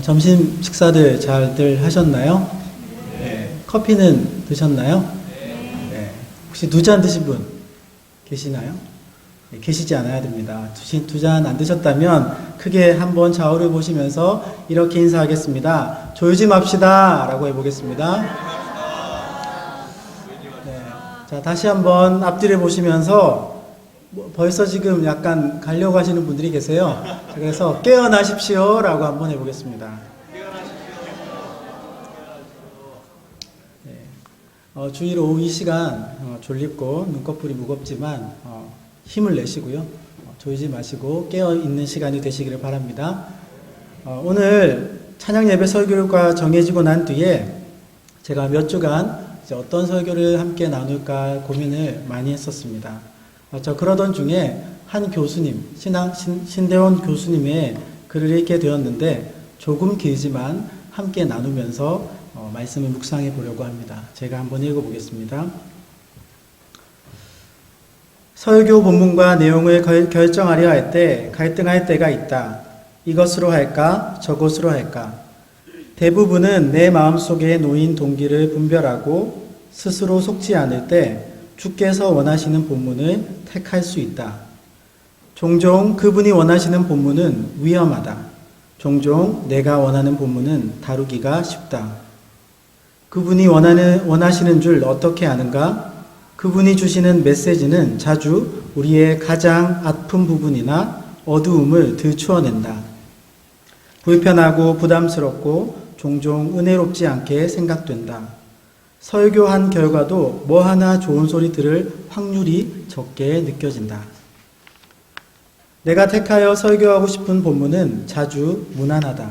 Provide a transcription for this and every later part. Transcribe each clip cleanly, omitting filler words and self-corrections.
점심 식사들 잘들 하셨나요? 네. 커피는 드셨나요? 네. 혹시 2잔 드신 분 계시나요? 네, 계시지 않아야 됩니다. 2잔 안 드셨다면 크게 한번 좌우를 보시면서 이렇게 인사하겠습니다. 조유지 맙시다 라고 해보겠습니다. 네. 자, 다시 한번 앞뒤를 보시면서 벌써 지금 약간 가려고 하시는 분들이 계세요. 그래서 깨어나십시오 라고 한번 해보겠습니다. 네. 주일 오후 이 시간 졸립고 눈꺼풀이 무겁지만 힘을 내시고요. 조이지 마시고 깨어있는 시간이 되시기를 바랍니다. 오늘 찬양 예배 설교가 정해지고 난 뒤에 제가 몇 주간 이제 어떤 설교를 함께 나눌까 고민을 많이 했었습니다. 그러던 중에 한 교수님, 신대원 교수님의 글을 읽게 되었는데 조금 길지만 함께 나누면서 말씀을 묵상해 보려고 합니다. 제가 한번 읽어보겠습니다. 설교 본문과 내용을 결정하려 할 때 갈등할 때가 있다. 이것으로 할까? 저것으로 할까? 대부분은 내 마음속에 놓인 동기를 분별하고 스스로 속지 않을 때 주께서 원하시는 본문을 택할 수 있다. 종종 그분이 원하시는 본문은 위험하다. 종종 내가 원하는 본문은 다루기가 쉽다. 그분이 원하시는 줄 어떻게 아는가? 그분이 주시는 메시지는 자주 우리의 가장 아픈 부분이나 어두움을 들추어낸다. 불편하고 부담스럽고 종종 은혜롭지 않게 생각된다. 설교한 결과도 뭐 하나 좋은 소리 들을 확률이 적게 느껴진다. 내가 택하여 설교하고 싶은 본문은 자주 무난하다.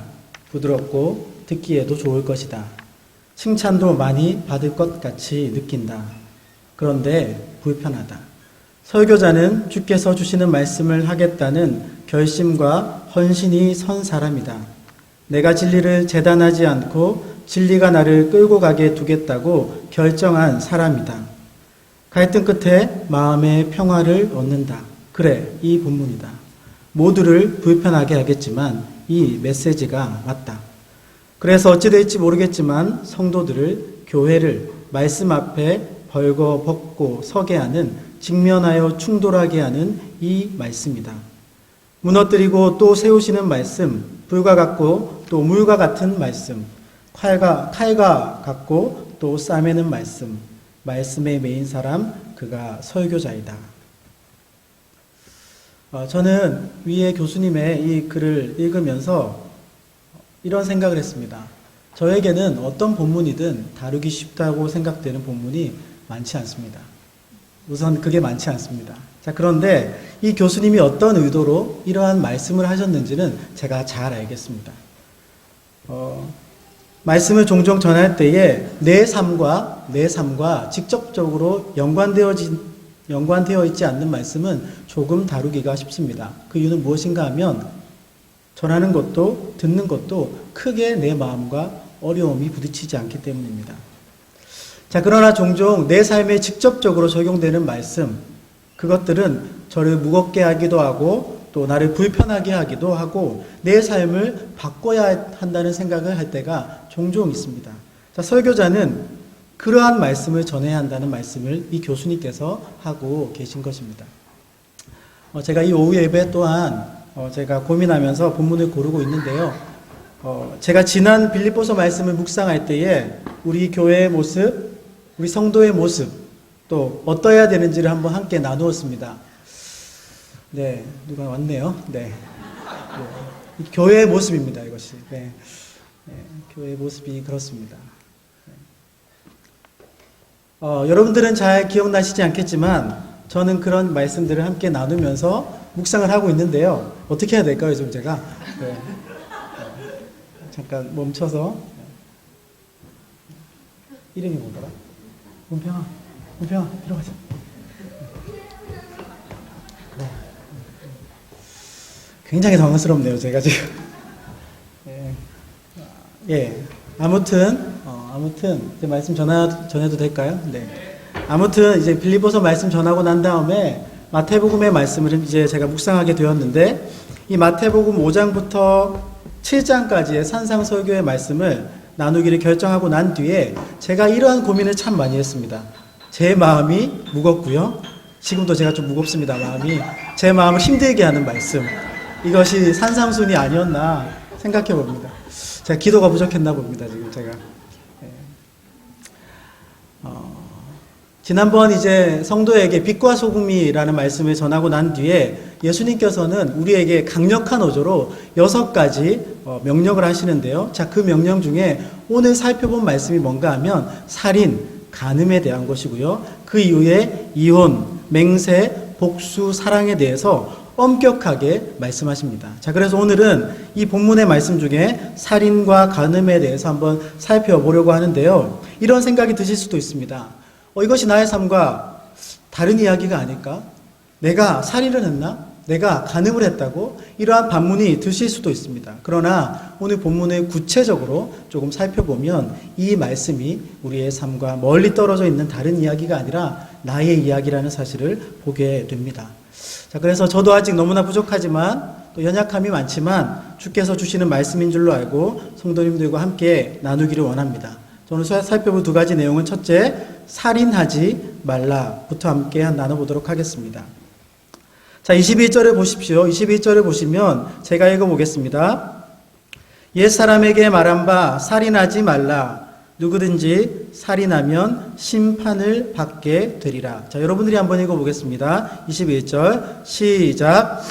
부드럽고 듣기에도 좋을 것이다. 칭찬도 많이 받을 것 같이 느낀다. 그런데 불편하다. 설교자는 주께서 주시는 말씀을 하겠다는 결심과 헌신이 선 사람이다. 내가 진리를 재단하지 않고 진리가 나를 끌고 가게 두겠다고 결정한 사람이다. 갈등 끝에 마음의 평화를 얻는다. 그래, 이 본문이다. 모두를 불편하게 하겠지만 이 메시지가 맞다. 그래서 어찌 될지 모르겠지만 성도들을, 교회를 말씀 앞에 벌거벗고 서게 하는, 직면하여 충돌하게 하는 이 말씀이다. 무너뜨리고 또 세우시는 말씀, 불과 같고 또 물과 같은 말씀, 칼과 같고 또 싸매는 말씀, 말씀에 매인 사람, 그가 설교자이다. 저는 위에 교수님의 이 글을 읽으면서 이런 생각을 했습니다. 저에게는 어떤 본문이든 다루기 쉽다고 생각되는 본문이 많지 않습니다. 우선 그게 많지 않습니다. 자, 그런데 이 교수님이 어떤 의도로 이러한 말씀을 하셨는지는 제가 잘 알겠습니다. 말씀을 종종 전할 때에 내 삶과 직접적으로 연관되어 있지 않는 말씀은 조금 다루기가 쉽습니다. 그 이유는 무엇인가 하면 전하는 것도 듣는 것도 크게 내 마음과 어려움이 부딪히지 않기 때문입니다. 자, 그러나 종종 내 삶에 직접적으로 적용되는 말씀, 그것들은 저를 무겁게 하기도 하고 또 나를 불편하게 하기도 하고 내 삶을 바꿔야 한다는 생각을 할 때가 종종 있습니다. 자, 설교자는 그러한 말씀을 전해야 한다는 말씀을 이 교수님께서 하고 계신 것입니다. 제가 이 오후 예배 또한 제가 고민하면서 본문을 고르고 있는데요. 제가 지난 빌립보서 말씀을 묵상할 때에 우리 교회의 모습, 우리 성도의 모습, 또 어떠해야 되는지를 한번 함께 나누었습니다. 네, 누가 왔네요. 네. 교회의 모습입니다, 이것이. 네. 교회의 모습이 그렇습니다. 여러분들은 잘 기억나시지 않겠지만 저는 그런 말씀들을 함께 나누면서 묵상을 하고 있는데요. 어떻게 해야 될까요, 좀 제가? 네. 잠깐 멈춰서. 이름이 뭐더라? 문평아, 들어가자. 굉장히 당황스럽네요, 제가 지금. 예. 아무튼 이제 말씀 전해도 될까요? 네. 아무튼 이제 빌립보서 말씀 전하고 난 다음에 마태복음의 말씀을 이제 제가 묵상하게 되었는데 이 마태복음 5장부터 7장까지의 산상설교의 말씀을 나누기를 결정하고 난 뒤에 제가 이러한 고민을 참 많이 했습니다. 제 마음이 무겁고요. 지금도 제가 좀 무겁습니다. 마음이. 제 마음을 힘들게 하는 말씀. 이것이 산상순이 아니었나 생각해 봅니다. 제가 기도가 부족했나 봅니다. 지금 제가. 지난번 이제 성도에게 빛과 소금이라는 말씀을 전하고 난 뒤에 예수님께서는 우리에게 강력한 어조로 6가지 명령을 하시는데요. 자, 그 명령 중에 오늘 살펴본 말씀이 뭔가 하면 살인, 간음에 대한 것이고요. 그 이후에 이혼, 맹세, 복수, 사랑에 대해서 엄격하게 말씀하십니다. 자, 그래서 오늘은 이 본문의 말씀 중에 살인과 간음에 대해서 한번 살펴보려고 하는데요. 이런 생각이 드실 수도 있습니다. 이것이 나의 삶과 다른 이야기가 아닐까? 내가 살인을 했나? 내가 간음을 했다고? 이러한 반문이 드실 수도 있습니다. 그러나 오늘 본문을 구체적으로 조금 살펴보면 이 말씀이 우리의 삶과 멀리 떨어져 있는 다른 이야기가 아니라 나의 이야기라는 사실을 보게 됩니다. 자, 그래서 저도 아직 너무나 부족하지만 또 연약함이 많지만 주께서 주시는 말씀인 줄로 알고 성도님들과 함께 나누기를 원합니다. 오늘 살펴볼 2가지 내용은 첫째, 살인하지 말라부터 함께 나눠보도록 하겠습니다. 자, 21절을 보십시오. 21절을 보시면 제가 읽어보겠습니다. 옛사람에게 말한 바 살인하지 말라. 누구든지 살인하면 심판을 받게 되리라. 자, 여러분들이 한번 읽어보겠습니다. 21절 시작.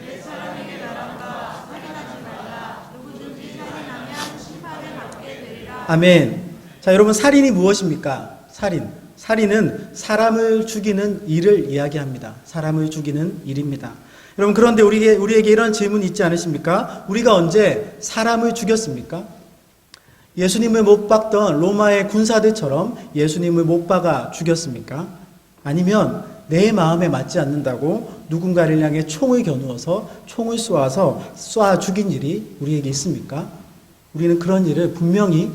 옛사람에게 말한 바 살인하지 말라. 누구든지 살인하면 심판을 받게 되리라. 아멘. 자, 여러분, 살인이 무엇입니까? 살인은 사람을 죽이는 일을 이야기합니다. 사람을 죽이는 일입니다. 여러분, 그런데 우리에게 이런 질문이 있지 않으십니까? 우리가 언제 사람을 죽였습니까? 예수님을 못 박던 로마의 군사들처럼 예수님을 못 박아 죽였습니까? 아니면 내 마음에 맞지 않는다고 누군가를 향해 총을 겨누어서 총을 쏘아서 쏴 죽인 일이 우리에게 있습니까? 우리는 그런 일을 분명히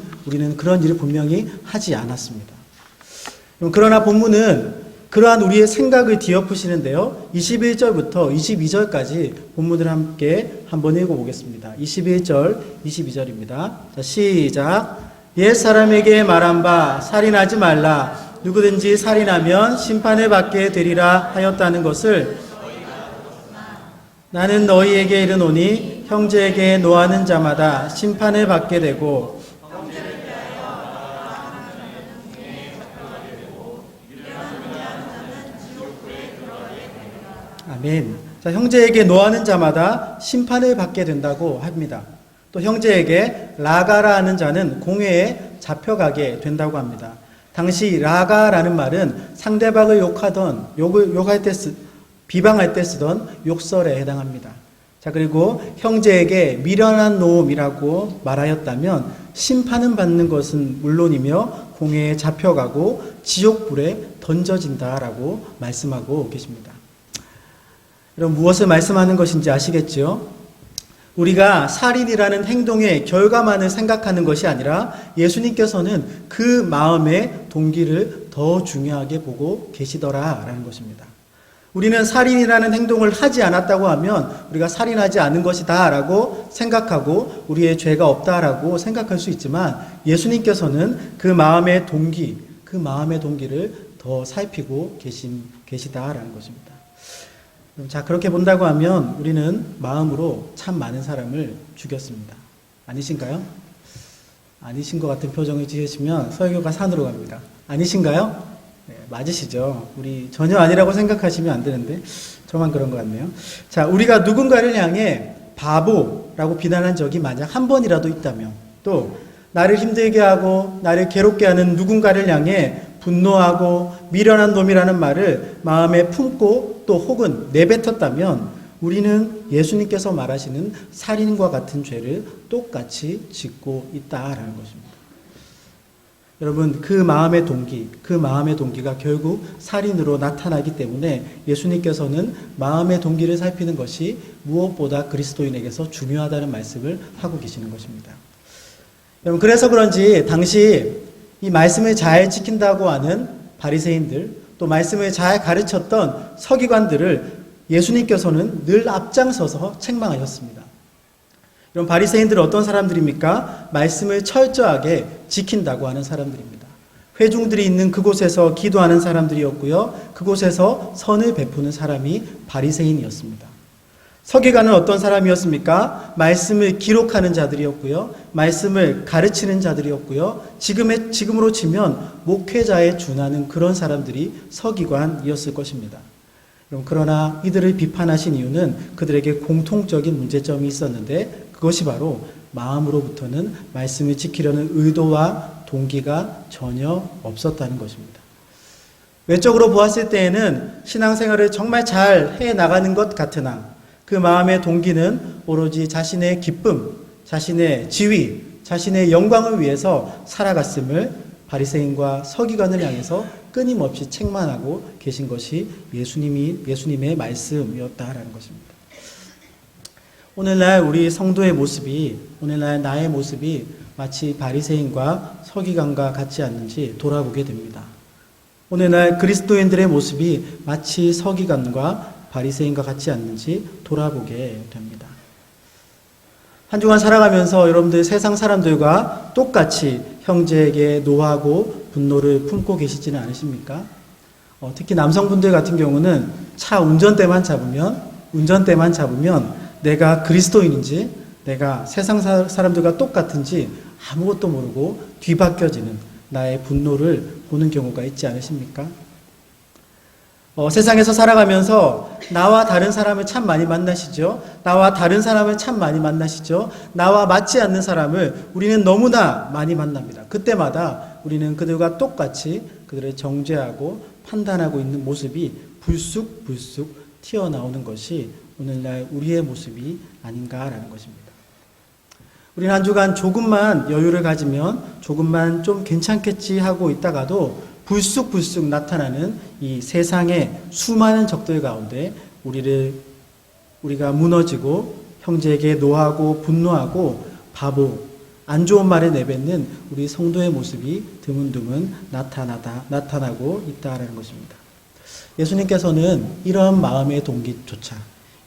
하지 않았습니다. 그러나 본문은 그러한 우리의 생각을 뒤엎으시는데요. 21절부터 22절까지 본문을 함께 한번 읽어보겠습니다. 21절, 22절입니다. 자, 시작. 옛사람에게 말한 바 살인하지 말라. 누구든지 살인하면 심판을 받게 되리라 하였다는 것을 나는 너희에게 이르노니 형제에게 노하는 자마다 심판을 받게 되고 아멘. 자, 형제에게 노하는 자마다 심판을 받게 된다고 합니다. 또 형제에게 라가라 하는 자는 공회에 잡혀가게 된다고 합니다. 당시 라가라는 말은 상대방을 욕할 때 비방할 때 쓰던 욕설에 해당합니다. 자, 그리고 형제에게 미련한 놈이라고 말하였다면 심판은 받는 것은 물론이며 공회에 잡혀가고 지옥불에 던져진다라고 말씀하고 계십니다. 여러분, 무엇을 말씀하는 것인지 아시겠죠? 우리가 살인이라는 행동의 결과만을 생각하는 것이 아니라 예수님께서는 그 마음의 동기를 더 중요하게 보고 계시더라라는 것입니다. 우리는 살인이라는 행동을 하지 않았다고 하면 우리가 살인하지 않은 것이다 라고 생각하고 우리의 죄가 없다라고 생각할 수 있지만 예수님께서는 그 마음의 동기를 더 살피고 계시다라는 것입니다. 자, 그렇게 본다고 하면 우리는 마음으로 참 많은 사람을 죽였습니다. 아니신가요? 아니신 것 같은 표정을 지으시면 설교가 산으로 갑니다. 아니신가요? 네, 맞으시죠? 우리 전혀 아니라고 생각하시면 안 되는데 저만 그런 것 같네요. 자, 우리가 누군가를 향해 바보라고 비난한 적이 만약 한 번이라도 있다면, 또 나를 힘들게 하고 나를 괴롭게 하는 누군가를 향해 분노하고 미련한 놈이라는 말을 마음에 품고 또 혹은 내뱉었다면 우리는 예수님께서 말하시는 살인과 같은 죄를 똑같이 짓고 있다라는 것입니다. 여러분, 그 마음의 동기가 결국 살인으로 나타나기 때문에 예수님께서는 마음의 동기를 살피는 것이 무엇보다 그리스도인에게서 중요하다는 말씀을 하고 계시는 것입니다. 여러분, 그래서 그런지 당시 이 말씀을 잘 지킨다고 하는 바리새인들, 또 말씀을 잘 가르쳤던 서기관들을 예수님께서는 늘 앞장서서 책망하셨습니다. 이런 바리새인들은 어떤 사람들입니까? 말씀을 철저하게 지킨다고 하는 사람들입니다. 회중들이 있는 그곳에서 기도하는 사람들이었고요. 그곳에서 선을 베푸는 사람이 바리새인이었습니다. 서기관은 어떤 사람이었습니까? 말씀을 기록하는 자들이었고요. 말씀을 가르치는 자들이었고요. 지금으로 치면 목회자에 준하는 그런 사람들이 서기관이었을 것입니다. 그러나 이들을 비판하신 이유는 그들에게 공통적인 문제점이 있었는데 그것이 바로 마음으로부터는 말씀을 지키려는 의도와 동기가 전혀 없었다는 것입니다. 외적으로 보았을 때에는 신앙생활을 정말 잘 해나가는 것 같으나 그 마음의 동기는 오로지 자신의 기쁨, 자신의 지위, 자신의 영광을 위해서 살아갔음을 바리새인과 서기관을 향해서 끊임없이 책망하고 계신 것이 예수님의 말씀이었다라는 것입니다. 오늘날 우리 성도의 모습이, 오늘날 나의 모습이 마치 바리새인과 서기관과 같지 않는지 돌아보게 됩니다. 오늘날 그리스도인들의 모습이 마치 서기관과 바리새인과 같지 않는지 돌아보게 됩니다. 한 주간 살아가면서 여러분들 세상 사람들과 똑같이 형제에게 노하고 분노를 품고 계시지는 않으십니까? 특히 남성분들 같은 경우는 차 운전대만 잡으면 내가 그리스도인인지 내가 세상 사람들과 똑같은지 아무것도 모르고 뒤바뀌어지는 나의 분노를 보는 경우가 있지 않으십니까? 세상에서 살아가면서 나와 다른 사람을 참 많이 만나시죠? 나와 다른 사람을 참 많이 만나시죠? 나와 맞지 않는 사람을 우리는 너무나 많이 만납니다. 그때마다 우리는 그들과 똑같이 그들을 정죄하고 판단하고 있는 모습이 불쑥불쑥 튀어나오는 것이 오늘날 우리의 모습이 아닌가라는 것입니다. 우리는 한 주간 조금만 여유를 가지면 조금만 좀 괜찮겠지 하고 있다가도 불쑥불쑥 나타나는 이 세상의 수많은 적들 가운데 우리가 무너지고 형제에게 노하고 분노하고 바보, 안 좋은 말을 내뱉는 우리 성도의 모습이 드문드문 나타나고 있다라는 것입니다. 예수님께서는 이러한 마음의 동기조차,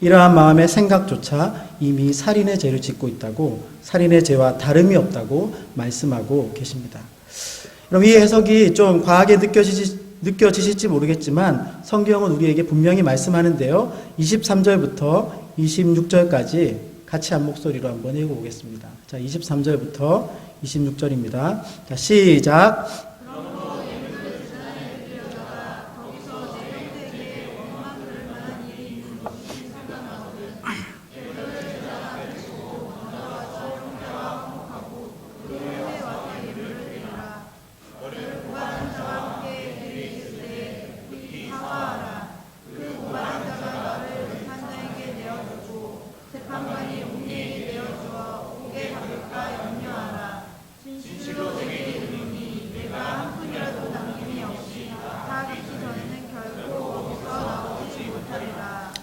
이러한 마음의 생각조차 이미 살인의 죄를 짓고 있다고, 살인의 죄와 다름이 없다고 말씀하고 계십니다. 그럼 이 해석이 좀 과하게 느껴지실지 모르겠지만 성경은 우리에게 분명히 말씀하는데요. 23절부터 26절까지 같이 한 목소리로 한번 읽어보겠습니다. 자, 23절부터 26절입니다. 자, 시작.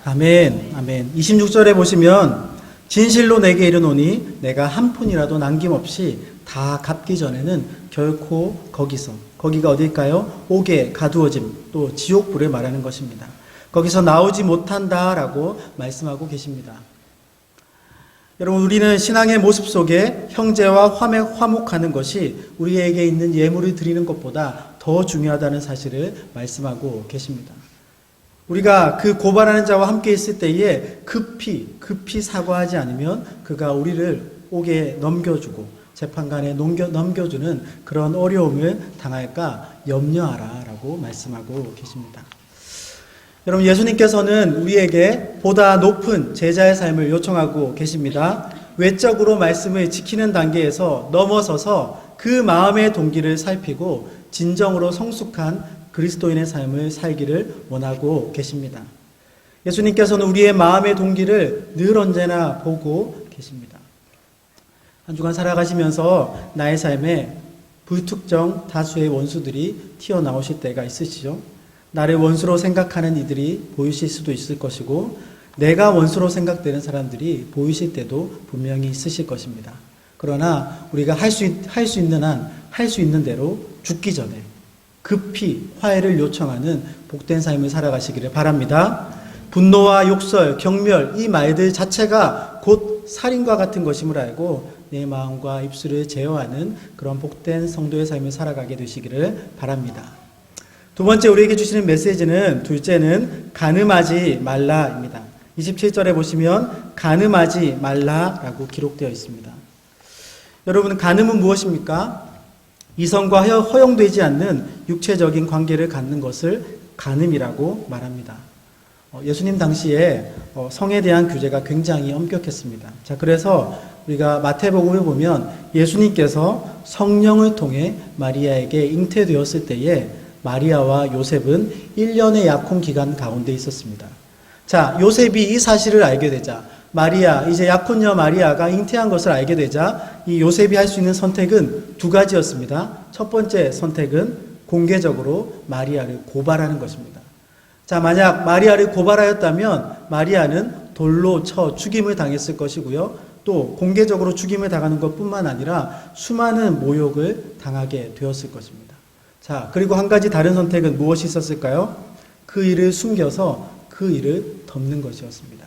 아멘, 아멘. 26절에 보시면 진실로 내게 이르노니 내가 한 푼이라도 남김없이 다 갚기 전에는 결코 거기가 어딜까요? 옥에 가두어짐, 또 지옥불을 말하는 것입니다. 거기서 나오지 못한다라고 말씀하고 계십니다. 여러분, 우리는 신앙의 모습 속에 형제와 화목하는 것이 우리에게 있는 예물을 드리는 것보다 더 중요하다는 사실을 말씀하고 계십니다. 우리가 그 고발하는 자와 함께 있을 때에 급히 사과하지 않으면 그가 우리를 옥에 넘겨주고 재판관에 넘겨주는 그런 어려움을 당할까 염려하라라고 말씀하고 계십니다. 여러분, 예수님께서는 우리에게 보다 높은 제자의 삶을 요청하고 계십니다. 외적으로 말씀을 지키는 단계에서 넘어서서 그 마음의 동기를 살피고 진정으로 성숙한 그리스도인의 삶을 살기를 원하고 계십니다. 예수님께서는 우리의 마음의 동기를 늘 언제나 보고 계십니다. 한 주간 살아가시면서 나의 삶에 불특정 다수의 원수들이 튀어나오실 때가 있으시죠? 나를 원수로 생각하는 이들이 보이실 수도 있을 것이고 내가 원수로 생각되는 사람들이 보이실 때도 분명히 있으실 것입니다. 그러나 우리가 할 수 있는 한 할 수 있는 대로 죽기 전에 급히 화해를 요청하는 복된 삶을 살아가시기를 바랍니다. 분노와 욕설, 경멸 이 말들 자체가 곧 살인과 같은 것임을 알고 내 마음과 입술을 제어하는 그런 복된 성도의 삶을 살아가게 되시기를 바랍니다. 두 번째 우리에게 주시는 메시지는, 둘째는 간음하지 말라입니다. 27절에 보시면 간음하지 말라라고 기록되어 있습니다. 여러분, 간음은 무엇입니까? 이성과 허용되지 않는 육체적인 관계를 갖는 것을 간음이라고 말합니다. 예수님 당시에 성에 대한 규제가 굉장히 엄격했습니다. 자, 그래서 우리가 마태복음을 보면 예수님께서 성령을 통해 마리아에게 잉태되었을 때에 마리아와 요셉은 1년의 약혼 기간 가운데 있었습니다. 자, 요셉이 이 사실을 알게 되자, 이제 약혼녀 마리아가 잉태한 것을 알게 되자 이 요셉이 할 수 있는 선택은 두 가지였습니다. 첫 번째 선택은 공개적으로 마리아를 고발하는 것입니다. 자, 만약 마리아를 고발하였다면 마리아는 돌로 쳐 죽임을 당했을 것이고요. 또 공개적으로 죽임을 당하는 것뿐만 아니라 수많은 모욕을 당하게 되었을 것입니다. 자, 그리고 한 가지 다른 선택은 무엇이 있었을까요? 그 일을 숨겨서 그 일을 덮는 것이었습니다.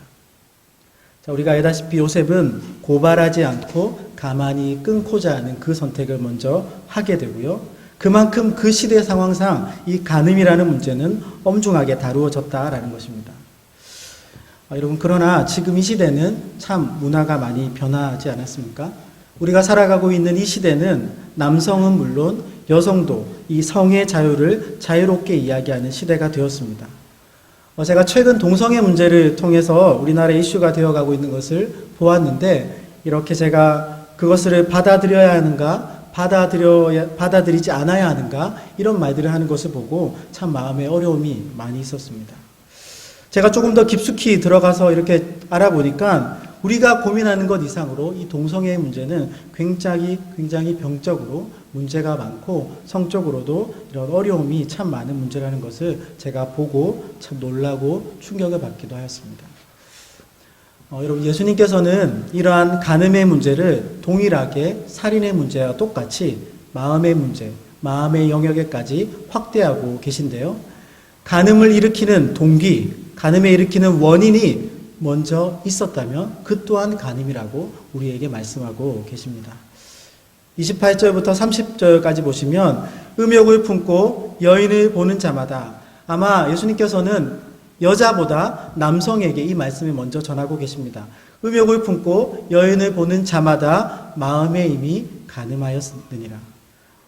자, 우리가 알다시피 요셉은 고발하지 않고 가만히 끊고자 하는 그 선택을 먼저 하게 되고요. 그만큼 그 시대 상황상 이 간음이라는 문제는 엄중하게 다루어졌다라는 것입니다. 여러분, 그러나 지금 이 시대는 참 문화가 많이 변화하지 않았습니까? 우리가 살아가고 있는 이 시대는 남성은 물론 여성도 이 성의 자유를 자유롭게 이야기하는 시대가 되었습니다. 제가 최근 동성애 문제를 통해서 우리나라의 이슈가 되어가고 있는 것을 보았는데, 이렇게 제가 그것을 받아들여야 하는가, 받아들이지 않아야 하는가, 이런 말들을 하는 것을 보고 참 마음에 어려움이 많이 있었습니다. 제가 조금 더 깊숙이 들어가서 이렇게 알아보니까 우리가 고민하는 것 이상으로 이 동성애의 문제는 굉장히 병적으로 문제가 많고 성적으로도 이런 어려움이 참 많은 문제라는 것을 제가 보고 참 놀라고 충격을 받기도 하였습니다. 여러분, 예수님께서는 이러한 간음의 문제를 동일하게 살인의 문제와 똑같이 마음의 문제, 마음의 영역에까지 확대하고 계신데요. 간음을 일으키는 동기, 간음에 일으키는 원인이 먼저 있었다면 그 또한 간음이라고 우리에게 말씀하고 계십니다. 28절부터 30절까지 보시면 음욕을 품고 여인을 보는 자마다, 아마 예수님께서는 여자보다 남성에게 이 말씀을 먼저 전하고 계십니다. 음욕을 품고 여인을 보는 자마다 마음에 이미 간음하였느니라.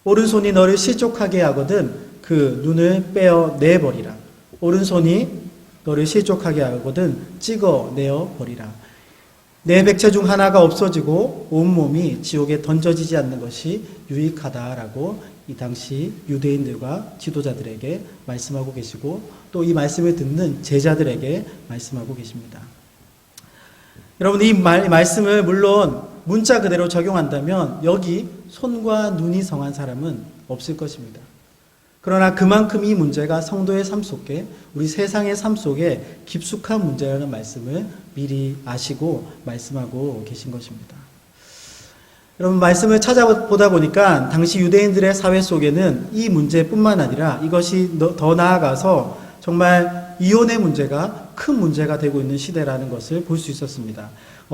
오른손이 너를 실족하게 하거든 그 눈을 빼어 내버리라. 오른손이 너를 실족하게 하거든 찍어내어 버리라. 내 백체 중 하나가 없어지고 온몸이 지옥에 던져지지 않는 것이 유익하다라고 이 당시 유대인들과 지도자들에게 말씀하고 계시고, 또 이 말씀을 듣는 제자들에게 말씀하고 계십니다. 여러분, 이 말씀을 물론 문자 그대로 적용한다면 여기 손과 눈이 성한 사람은 없을 것입니다. 그러나 그만큼 이 문제가 성도의 삶 속에, 우리 세상의 삶 속에 깊숙한 문제라는 말씀을 미리 아시고 말씀하고 계신 것입니다. 여러분, 말씀을 찾아보다 보니까 당시 유대인들의 사회 속에는 이 문제뿐만 아니라 이것이 더 나아가서 정말 이혼의 문제가 큰 문제가 되고 있는 시대라는 것을 볼 수 있었습니다.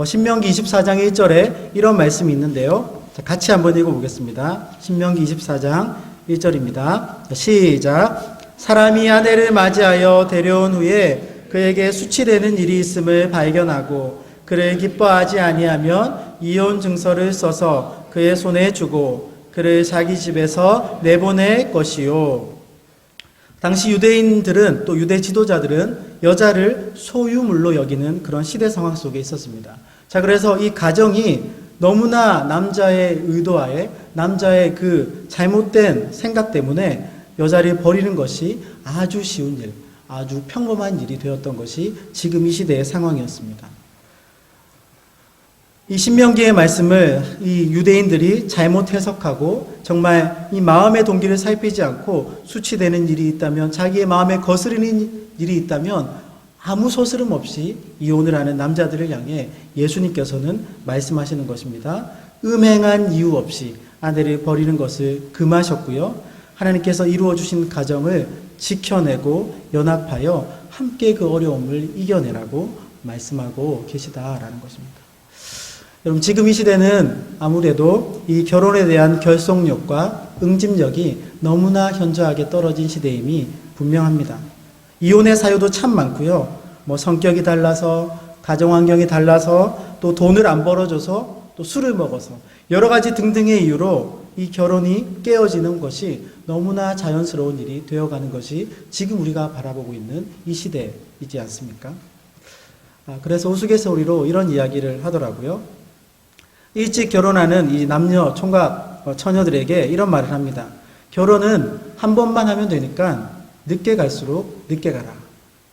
신명기 24장 1절에 이런 말씀이 있는데요. 같이 한번 읽어보겠습니다. 신명기 24장 1절입니다. 시작. 사람이 아내를 맞이하여 데려온 후에 그에게 수치되는 일이 있음을 발견하고 그를 기뻐하지 아니하면 이혼 증서를 써서 그의 손에 주고 그를 자기 집에서 내보낼 것이요. 당시 유대인들은, 또 유대 지도자들은 여자를 소유물로 여기는 그런 시대 상황 속에 있었습니다. 자, 그래서 이 가정이 너무나 남자의 의도하에, 남자의 그 잘못된 생각 때문에 여자를 버리는 것이 아주 쉬운 일, 아주 평범한 일이 되었던 것이 지금 이 시대의 상황이었습니다. 이 신명기의 말씀을 이 유대인들이 잘못 해석하고 정말 이 마음의 동기를 살피지 않고 수치되는 일이 있다면, 자기의 마음에 거스르는 일이 있다면 아무 소스름 없이 이혼을 하는 남자들을 향해 예수님께서는 말씀하시는 것입니다. 음행한 이유 없이 아내를 버리는 것을 금하셨고요. 하나님께서 이루어주신 가정을 지켜내고 연합하여 함께 그 어려움을 이겨내라고 말씀하고 계시다라는 것입니다. 여러분, 지금 이 시대는 아무래도 이 결혼에 대한 결속력과 응집력이 너무나 현저하게 떨어진 시대임이 분명합니다. 이혼의 사유도 참 많고요. 뭐 성격이 달라서, 가정 환경이 달라서, 또 돈을 안 벌어줘서, 또 술을 먹어서, 여러 가지 등등의 이유로 이 결혼이 깨어지는 것이 너무나 자연스러운 일이 되어가는 것이 지금 우리가 바라보고 있는 이 시대이지 않습니까? 그래서 우스갯소리로 이런 이야기를 하더라고요. 일찍 결혼하는 이 남녀 총각 처녀들에게 이런 말을 합니다. 결혼은 한 번만 하면 되니까 늦게 갈수록 늦게 가라.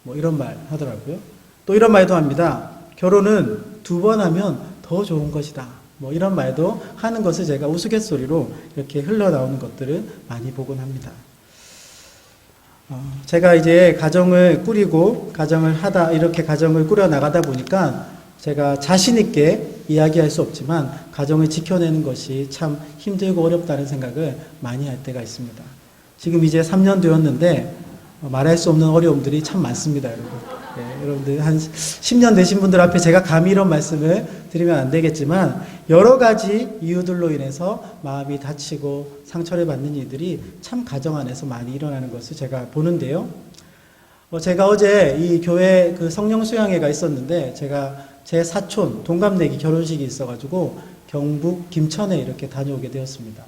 뭐 이런 말 하더라고요. 또 이런 말도 합니다. 결혼은 두 번 하면 더 좋은 것이다. 뭐 이런 말도 하는 것을 제가 우스갯소리로 이렇게 흘러나오는 것들을 많이 보곤 합니다. 제가 이제 가정을 꾸리고 이렇게 가정을 꾸려 나가다 보니까 제가 자신 있게 이야기할 수 없지만 가정을 지켜내는 것이 참 힘들고 어렵다는 생각을 많이 할 때가 있습니다. 지금 이제 3년 되었는데 말할 수 없는 어려움들이 참 많습니다, 여러분. 여러분들 한 10년 되신 분들 앞에 제가 감히 이런 말씀을 드리면 안 되겠지만 여러 가지 이유들로 인해서 마음이 다치고 상처를 받는 일들이 참 가정 안에서 많이 일어나는 것을 제가 보는데요. 제가 어제 이 교회 그 성령 수양회가 있었는데 제가 제 사촌 동갑내기 결혼식이 있어가지고 경북 김천에 이렇게 다녀오게 되었습니다.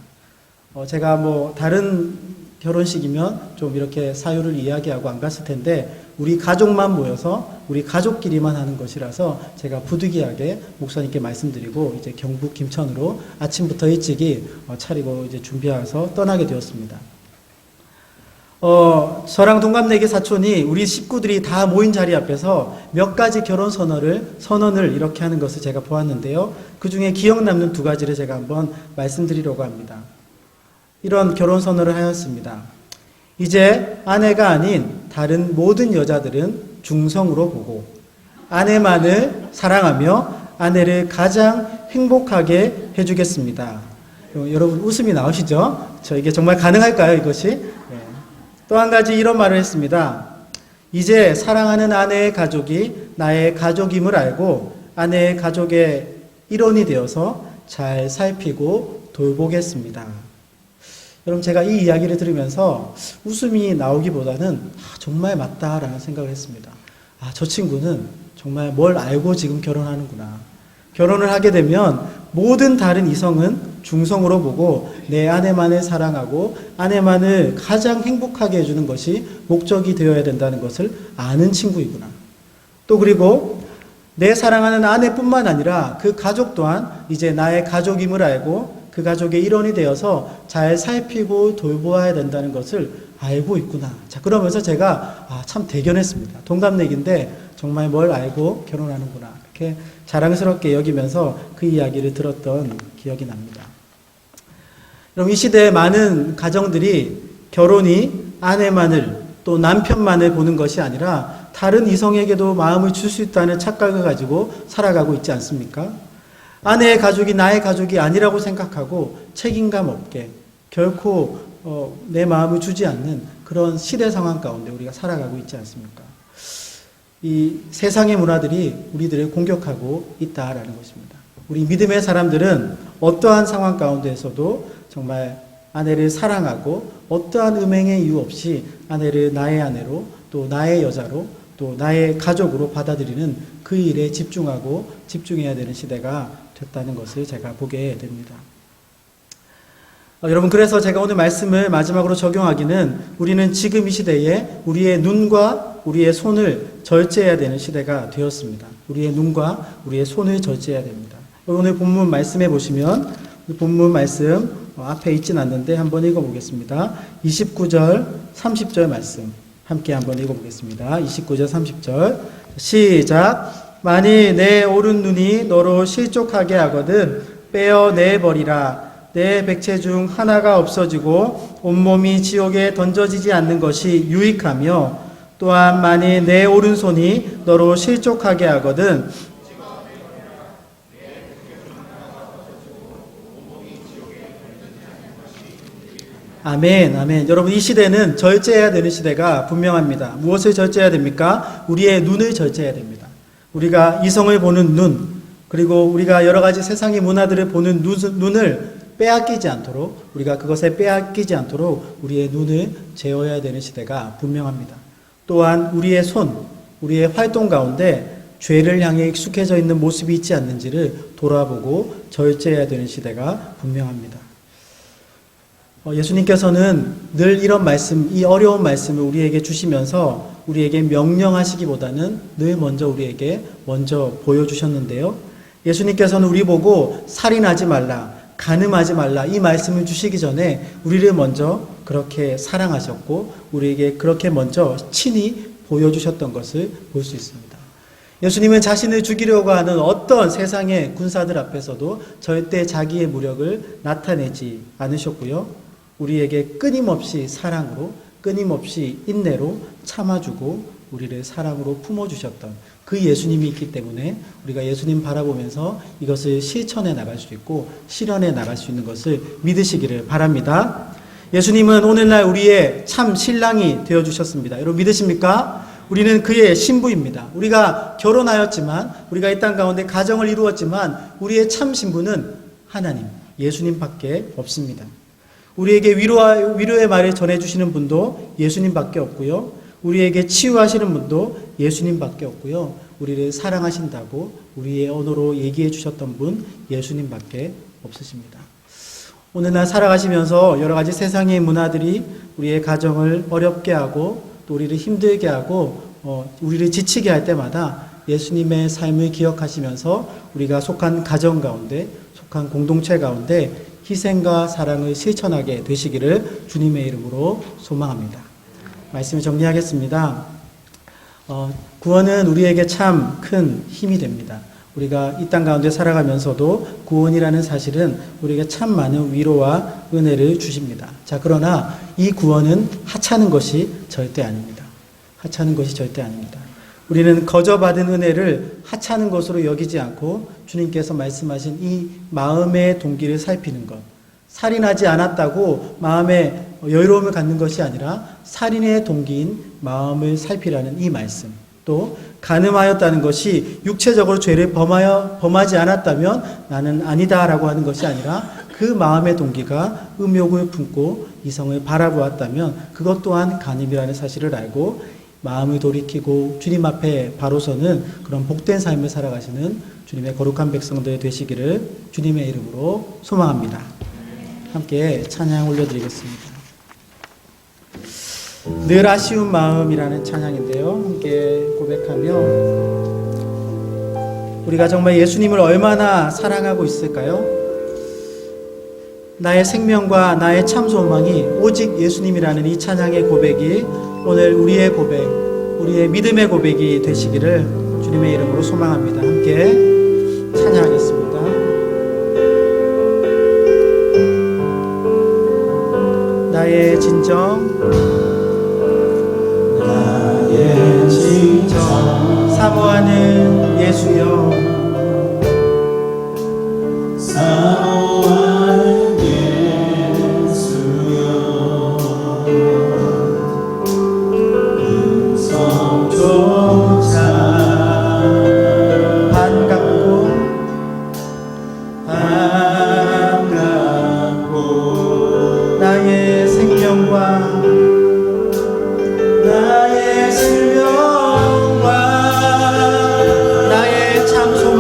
제가 뭐 다른 결혼식이면 좀 이렇게 사유를 이야기하고 안 갔을 텐데 우리 가족만 모여서 우리 가족끼리만 하는 것이라서 제가 부득이하게 목사님께 말씀드리고 이제 경북 김천으로 아침부터 일찍이 차리고 이제 준비해서 떠나게 되었습니다. 저랑 동갑내기 사촌이 우리 식구들이 다 모인 자리 앞에서 몇 가지 결혼 선언을 이렇게 하는 것을 제가 보았는데요. 그 중에 기억 남는 두 가지를 제가 한번 말씀드리려고 합니다. 이런 결혼 선언을 하였습니다. 이제 아내가 아닌 다른 모든 여자들은 중성으로 보고 아내만을 사랑하며 아내를 가장 행복하게 해주겠습니다. 여러분 웃음이 나오시죠? 이게 정말 가능할까요, 이것이? 또 한 가지 이런 말을 했습니다. 이제 사랑하는 아내의 가족이 나의 가족임을 알고 아내의 가족의 일원이 되어서 잘 살피고 돌보겠습니다. 여러분, 제가 이 이야기를 들으면서 웃음이 나오기보다는 정말 맞다라는 생각을 했습니다. 저 친구는 정말 뭘 알고 지금 결혼하는구나. 결혼을 하게 되면 모든 다른 이성은 중성으로 보고 내 아내만을 사랑하고 아내만을 가장 행복하게 해주는 것이 목적이 되어야 된다는 것을 아는 친구이구나. 또 그리고 내 사랑하는 아내뿐만 아니라 그 가족 또한 이제 나의 가족임을 알고 그 가족의 일원이 되어서 잘 살피고 돌보아야 된다는 것을 알고 있구나. 그러면서 제가 참 대견했습니다. 동갑내기인데 정말 뭘 알고 결혼하는구나. 이렇게 자랑스럽게 여기면서 그 이야기를 들었던 기억이 납니다. 여러분, 이 시대에 많은 가정들이 결혼이 아내만을 또 남편만을 보는 것이 아니라 다른 이성에게도 마음을 줄 수 있다는 착각을 가지고 살아가고 있지 않습니까? 아내의 가족이 나의 가족이 아니라고 생각하고 책임감 없게 결코 내 마음을 주지 않는 그런 시대 상황 가운데 우리가 살아가고 있지 않습니까? 이 세상의 문화들이 우리들을 공격하고 있다라는 것입니다. 우리 믿음의 사람들은 어떠한 상황 가운데에서도 정말 아내를 사랑하고 어떠한 음행의 이유 없이 아내를 나의 아내로 또 나의 여자로 또 나의 가족으로 받아들이는 그 일에 집중하고 집중해야 되는 시대가 됐다는 것을 제가 보게 됩니다. 여러분, 그래서 제가 오늘 말씀을 마지막으로 적용하기는 우리는 지금 이 시대에 우리의 눈과 우리의 손을 절제해야 되는 시대가 되었습니다. 우리의 눈과 우리의 손을 절제해야 됩니다. 오늘 본문 말씀해 보시면 본문 말씀 앞에 있진 않는데 한번 읽어보겠습니다. 29절 30절 말씀 함께 한번 읽어보겠습니다. 29절 30절 시작. 만일 내 오른 눈이 너로 실족하게 하거든 빼어내버리라. 내 백체 중 하나가 없어지고 온몸이 지옥에 던져지지 않는 것이 유익하며 또한 만일 내 오른손이 너로 실족하게 하거든 아멘, 아멘. 여러분, 이 시대는 절제해야 되는 시대가 분명합니다. 무엇을 절제해야 됩니까? 우리의 눈을 절제해야 됩니다. 우리가 이성을 보는 눈, 그리고 우리가 여러 가지 세상의 문화들을 보는 눈을 빼앗기지 않도록, 우리가 그것에 빼앗기지 않도록 우리의 눈을 제어해야 되는 시대가 분명합니다. 또한 우리의 우리의 활동 가운데 죄를 향해 익숙해져 있는 모습이 있지 않는지를 돌아보고 절제해야 되는 시대가 분명합니다. 예수님께서는 늘 이런 말씀, 이 어려운 말씀을 우리에게 주시면서 우리에게 명령하시기보다는 늘 먼저 우리에게 보여주셨는데요. 예수님께서는 우리 보고 살인하지 말라, 간음하지 말라 이 말씀을 주시기 전에 우리를 먼저 그렇게 사랑하셨고 우리에게 그렇게 먼저 친히 보여주셨던 것을 볼 수 있습니다. 예수님은 자신을 죽이려고 하는 어떤 세상의 군사들 앞에서도 절대 자기의 무력을 나타내지 않으셨고요. 우리에게 끊임없이 사랑으로, 끊임없이 인내로 참아주고 우리를 사랑으로 품어주셨던 그 예수님이 있기 때문에 우리가 예수님 바라보면서 이것을 실천해 나갈 수 있고 실현해 나갈 수 있는 것을 믿으시기를 바랍니다. 예수님은 오늘날 우리의 참 신랑이 되어주셨습니다. 여러분 믿으십니까? 우리는 그의 신부입니다. 우리가 결혼하였지만, 우리가 이 땅 가운데 가정을 이루었지만 우리의 참 신부는 하나님, 예수님밖에 없습니다. 우리에게 위로의 말을 전해주시는 분도 예수님밖에 없고요. 우리에게 치유하시는 분도 예수님밖에 없고요. 우리를 사랑하신다고 우리의 언어로 얘기해 주셨던 분 예수님밖에 없으십니다. 오늘날 살아가시면서 여러 가지 세상의 문화들이 우리의 가정을 어렵게 하고 또 우리를 힘들게 하고 우리를 지치게 할 때마다 예수님의 삶을 기억하시면서 우리가 속한 가정 가운데, 속한 공동체 가운데 희생과 사랑을 실천하게 되시기를 주님의 이름으로 소망합니다. 말씀을 정리하겠습니다. 구원은 우리에게 참 큰 힘이 됩니다. 우리가 이 땅 가운데 살아가면서도 구원이라는 사실은 우리에게 참 많은 위로와 은혜를 주십니다. 자, 그러나 이 구원은 하찮은 것이 절대 아닙니다. 하찮은 것이 절대 아닙니다. 우리는 거저받은 은혜를 하찮은 것으로 여기지 않고 주님께서 말씀하신 이 마음의 동기를 살피는 것, 살인하지 않았다고 마음에 여유로움을 갖는 것이 아니라 살인의 동기인 마음을 살피라는 이 말씀, 또 간음하였다는 것이 육체적으로 죄를 범하지 않았다면 나는 아니다라고 하는 것이 아니라 그 마음의 동기가 음욕을 품고 이성을 바라보았다면 그것 또한 간음이라는 사실을 알고 마음을 돌이키고 주님 앞에 바로 서는 그런 복된 삶을 살아가시는 주님의 거룩한 백성들 되시기를 주님의 이름으로 소망합니다. 함께 찬양 올려드리겠습니다. 늘 아쉬운 마음이라는 찬양인데요. 함께 고백하며 우리가 정말 예수님을 얼마나 사랑하고 있을까요? 나의 생명과 나의 참 소망이 오직 예수님이라는 이 찬양의 고백이 오늘 우리의 고백, 우리의 믿음의 고백이 되시기를 주님의 이름으로 소망합니다. 함께 찬양하겠습니다. 나의 진정 사모하는 예수여, 사모하는 예수여, 음성조차 반갑고 나의 생명과 나의 참 소망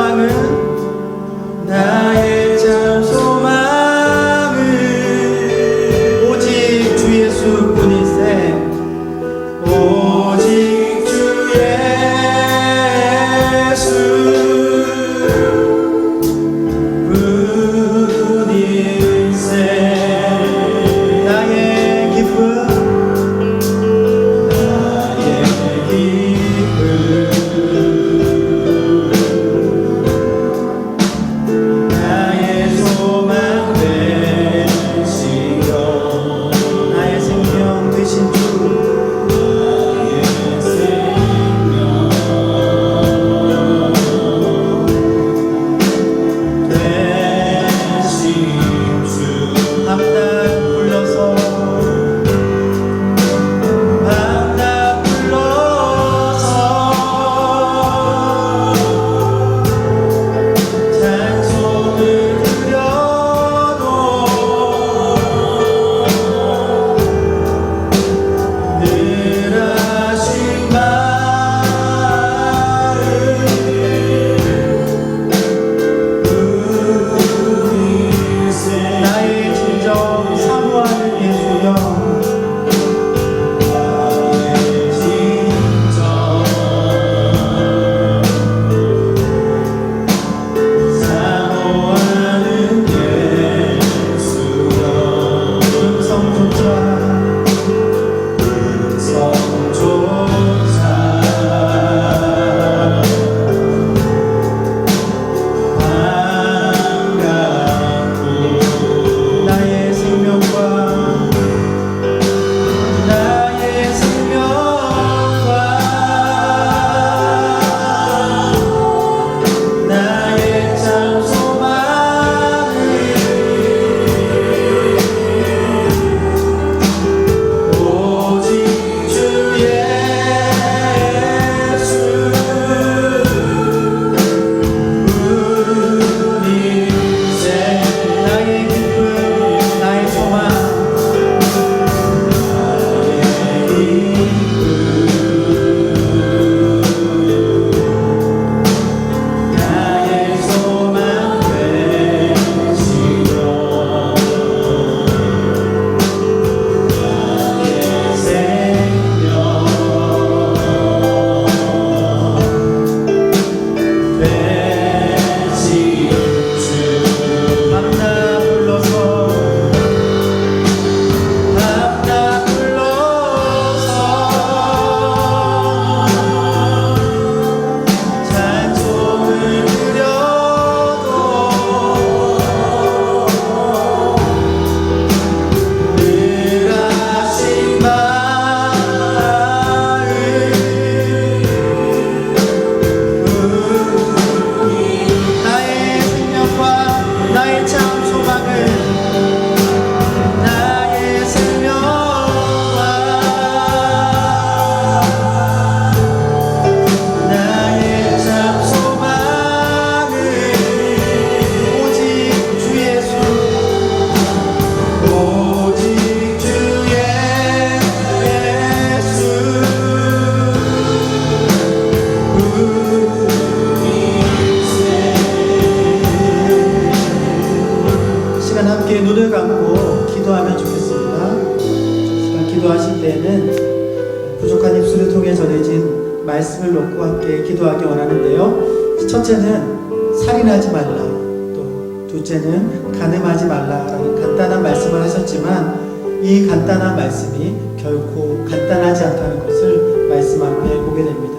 나의 참 소망은 나의 생명과 나의 참 소망은 오직 주 예수 오직 주 예수 시간 함께 눈을 감고 기도하면 좋겠습니다. 시간 기도하실 때에는 부족한 입술을 통해 전해진 말씀을 놓고 함께 기도하기 원하는데요. 첫째는 살인하지 말라, 또 둘째는 간음하지 말라라는 간단한 말씀을 하셨지만 이 간단한 말씀이 결코 간단하지 않다는 것을 말씀 앞에 보게 됩니다.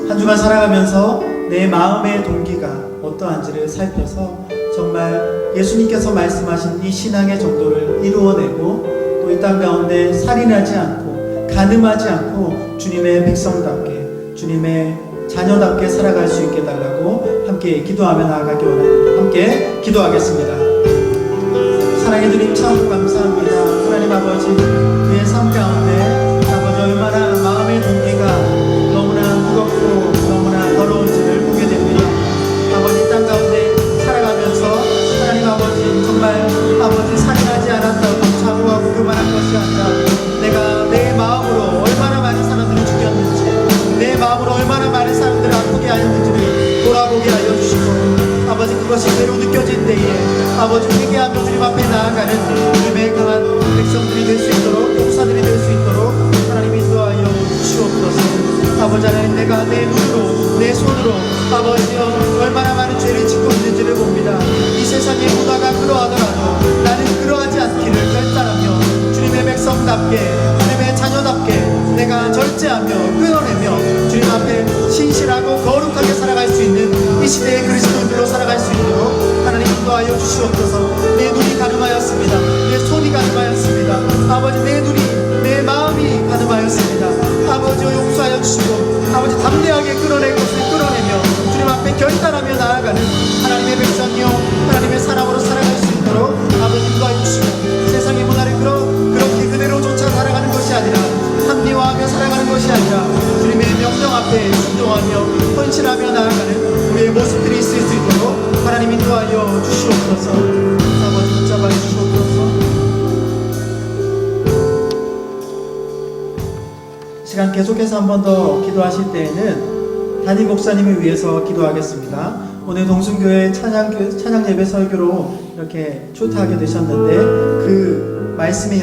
한 주간 살아가면서 내 마음의 동기가 어떠한지를 살펴서 정말 예수님께서 말씀하신 이 신앙의 정도를 이루어내고 또 이 땅 가운데 살인하지 않고 간음하지 않고 주님의 백성답게 주님의 자녀답게 살아갈 수 있게 달라고 함께 기도하며 나아가기 원합니다. 함께 기도하겠습니다. 사랑해 주님 참 감사합니다. 하나님 아버지, 우리의 삶 가운데 아버지 얼마나 마음의 동기가 너무나 무겁고 너무나 더러운지를 보게 됩니다. 아버지 땅 가운데 살아가면서 하나님 아버지 정말 아버지 살인하지 않았다고 자부하고 그만한 것이 아니라 내가 내 마음으로 얼마나 많은 사람들을 죽였는지 내 마음으로 얼마나 많은 사람들을 아프게 하였는지를 돌아보게 하여 주시고 아버지 그것이 그대로 느껴질 때에 아버지 회개하며 주님 앞에 나아가는 주님의 강한 백성들이 될 수 있도록 용사들이 될 수 있도록 하나님 인도하여 주시옵소서. 아버지 하나님 내가 내 눈으로 내 손으로 아버지여 얼마나 많은 죄를 짓고 있는지를 봅니다. 이 세상에 보다가 그러하더라도 나는 그러하지 않기를 결단하며 주님의 백성답게 주님의 자녀답게 내가 절제하며 끊어내며 주님 앞에 신실하고 거룩하게 살아갈 수 있는 이 시대의 그리스도인들로 살아갈 수 있도록 하나님 인도하여 주시옵소서. 내 눈이 가늠하였습니다. 내 손이 가늠하였습니다. 아버지 내 눈이 내 마음이 가늠하였습니다. 아버지여 용서하여 주시고 아버지 담대하게 끌어낼 것을 끌어내며 주님 앞에 결단하며 나아가는 하나님의 백성이요 하나님의 사람으로 살아갈 수 있도록 아버지 인도하여 주시고 세상의 문화를 그렇게 그대로 쫓아 살아가는 것이 아니라 합리화하며 살아가는 것이 아니라 주님의 명령 앞에 순종하며 헌신하며 나아가는 우리의 모습들이 있을 수 있도록 하나님 인도하여 주시옵소서. 아버지 붙잡아 주시옵소서. 시간 계속해서 한 번 더 기도하실 때에는 담임 목사님을 위해서 기도하겠습니다. 오늘 동순교회 찬양 예배 설교로 이렇게 초대하게 되셨는데 그 말씀의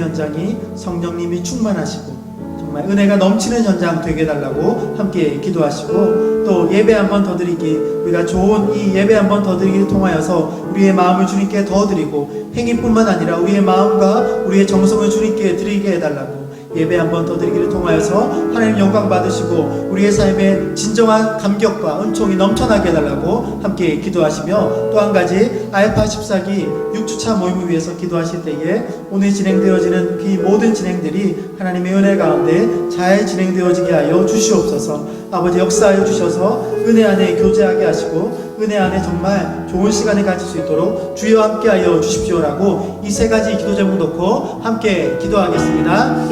현장이 성령님이 충만하시고 정말 은혜가 넘치는 현장 되게 해달라고 함께 기도하시고 또 예배 한 번 더 드리기 우리가 좋은 이 예배 한 번 더 드리기를 통하여서 우리의 마음을 주님께 더 드리고 행위뿐만 아니라 우리의 마음과 우리의 정성을 주님께 드리게 해달라고 예배 한 번 더 드리기를 통하여서 하나님 영광 받으시고 우리의 삶에 진정한 감격과 은총이 넘쳐나게 해달라고 함께 기도하시며 또 한 가지 알파 14기 6주차 모임을 위해서 기도하실 때에 오늘 진행되어지는 이 모든 진행들이 하나님의 은혜 가운데 잘 진행되어지게 하여 주시옵소서. 아버지 역사하여 주셔서 은혜 안에 교제하게 하시고 은혜 안에 정말 좋은 시간을 가질 수 있도록 주여 함께하여 주십시오라고 이 세 가지 기도 제목 놓고 함께 기도하겠습니다.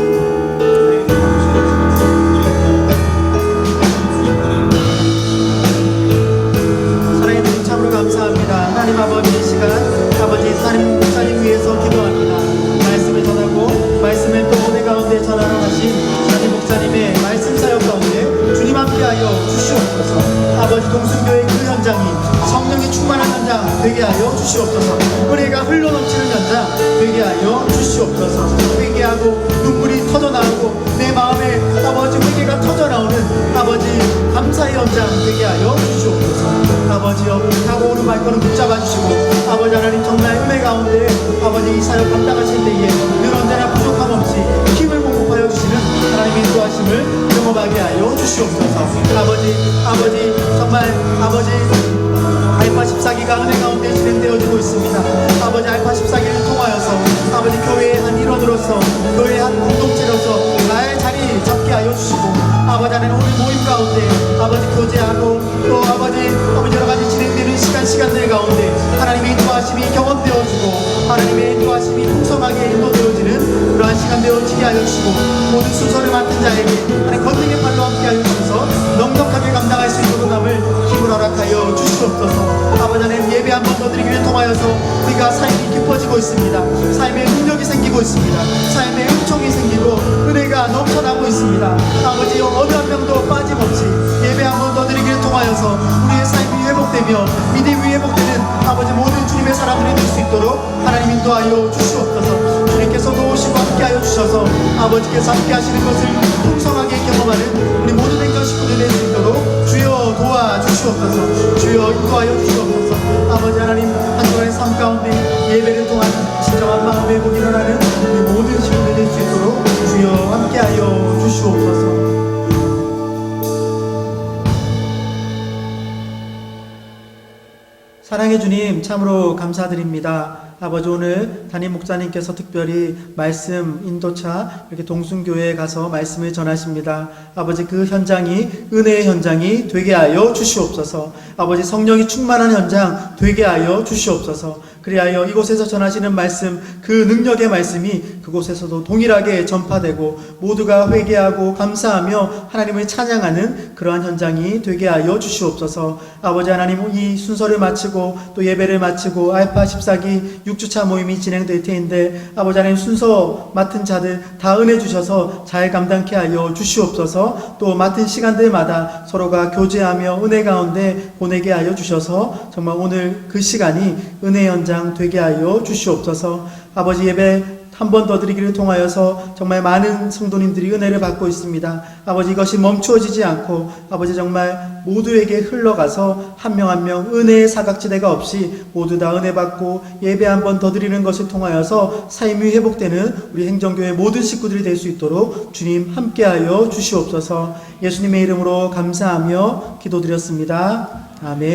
사랑해주신 참으로 감사합니다. 하나님 아버지 이 시간 아버지 담임 목사님 위해서 기도합니다. 말씀을 전하고 말씀을 또 내 가운데 전하러 가신 담임 목사님의 말씀 사역 가운데 주님 함께하여 주시옵소서. 아버지 동순교회 그 현장이 성령이 충만한 현장 되게 하여 주시옵소서. 은혜가 흘러넘치는 현장 되게 하여 주시옵소서. 회개하고 눈물이 터져나오고 내 마음에 아버지 회개가 터져나오는 아버지 감사의 현장 되게 하여 주시옵소서. 아버지여 가고 오는 발걸음 붙잡아 주시고 아버지 하나님 정말 은혜 가운데 아버지 이 사역 감당하실 때에 늘 언제나 부족함 없이 힘을 공급하여 주시는 하나님의 인도하심을 경험하게 하여 주시옵소서. 아버지 정말 아버지 알파 14기가 은혜 가운데 진행되어지고 있습니다. 아버지 알파 14기를 통하여서 아버지 교회의 한 일원으로서 교회의 한 공동체로서 나의 자리 잡게 하여 주시고 아버지 하나님 오늘 모임 가운데 아버지 교제하고 또 아버지 여러 가지 진행되는 시간들 가운데 하나님 하나님의 인도하심이 풍성하게 인도되어지는 그러한 시간 되어지게 하여 주시고 모든 순서를 맡은 자에게 하나님 권능의 팔로 함께 하여 주셔서 넉넉하게 감당할 수 있도록 남을 힘을 허락하여 주시옵소서. 아버지 하나님 예배 한 번 더 드리기를 통하여서 우리가 삶이 깊어지고 있습니다. 삶의 능력이 생기고 있습니다. 삶의 은총이 생기고 은혜가 넘쳐나고 있습니다. 아버지 어느 한 명도 빠짐없이 예배 한 번 더 드리기를 통하여서 우리의 삶이 회복되며 믿음이 회복되는 아버지 모든 주님의 사람들이 될 수 있도록 하나님 인도하여 주시옵소서. 주님께서 도우시고 함께하여 주셔서 아버지께서 함께하시는 것을 풍성하게 경험하는 우리 모든 행전 식구들 될 수 있도록 주여 도와주시옵소서. 주여 인도하여 주시옵소서. 아버지 하나님 한 주간의 삶 가운데 예배를 통한 진정한 마음의 회복이 일어나는 우리 모든 식구들 될 수 있도록 주여 함께하여 주시옵소서. 사랑의 주님 참으로 감사드립니다. 아버지 오늘 담임 목사님께서 특별히 말씀 인도차 이렇게 동순교회에 가서 말씀을 전하십니다. 아버지 그 현장이 은혜의 현장이 되게 하여 주시옵소서. 아버지 성령이 충만한 현장 되게 하여 주시옵소서. 그리하여 이곳에서 전하시는 말씀 그 능력의 말씀이 그곳에서도 동일하게 전파되고 모두가 회개하고 감사하며 하나님을 찬양하는 그러한 현장이 되게 하여 주시옵소서. 아버지 하나님 이 순서를 마치고 또 예배를 마치고 알파 14기 6주차 모임이 진행될 테인데 아버지 하나님 순서 맡은 자들 다 은혜 주셔서 잘 감당케 하여 주시옵소서. 또 맡은 시간들마다 서로가 교제하며 은혜 가운데 보내게 하여 주셔서 정말 오늘 그 시간이 은혜 현장 되게 하여 주시옵소서. 아버지 예배 한 번 더 드리기를 통하여서 정말 많은 성도님들이 은혜를 받고 있습니다. 아버지 이것이 멈추어지지 않고 아버지 정말 모두에게 흘러가서 한 명 한 명 은혜의 사각지대가 없이 모두 다 은혜 받고 예배 한 번 더 드리는 것을 통하여서 삶이 회복되는 우리 행정교회 모든 식구들이 될 수 있도록 주님 함께하여 주시옵소서. 예수님의 이름으로 감사하며 기도드렸습니다. 아멘.